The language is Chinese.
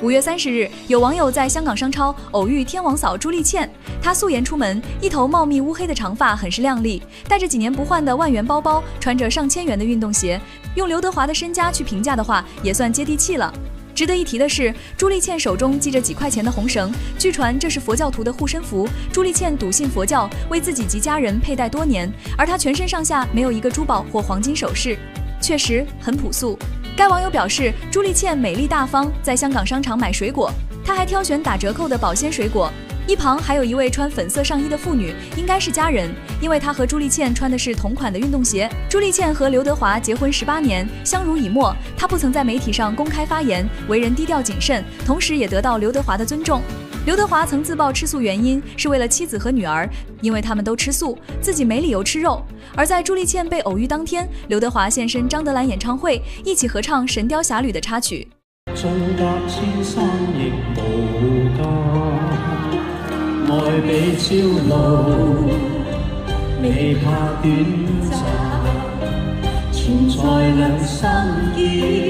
5月30日，有网友在香港商超偶遇天王嫂朱丽倩，她素颜出门，一头茂密乌黑的长发很是靓丽，带着几年不换的万元包包，穿着上千元的运动鞋，用刘德华的身家去评价的话，也算接地气了。值得一提的是，朱丽倩手中系着几块钱的红绳，据传这是佛教徒的护身符。朱丽倩笃信佛教，为自己及家人佩戴多年，而她全身上下没有一个珠宝或黄金首饰，确实很朴素。该网友表示，朱丽倩美丽大方，在香港商场买水果，她还挑选打折扣的保鲜水果。一旁还有一位穿粉色上衣的妇女，应该是家人，因为她和朱丽倩穿的是同款的运动鞋。朱丽倩和刘德华结婚18年，相濡以沫，她不曾在媒体上公开发言，为人低调谨慎，同时也得到刘德华的尊重。刘德华曾自曝吃素原因是为了妻子和女儿，因为他们都吃素，自己没理由吃肉。而在朱丽倩被偶遇当天，刘德华现身张德蘭演唱會，一起合唱《神雕俠侶》的插曲。縱隔千山亦無愛比朝露，未怕短暫，存在兩心結。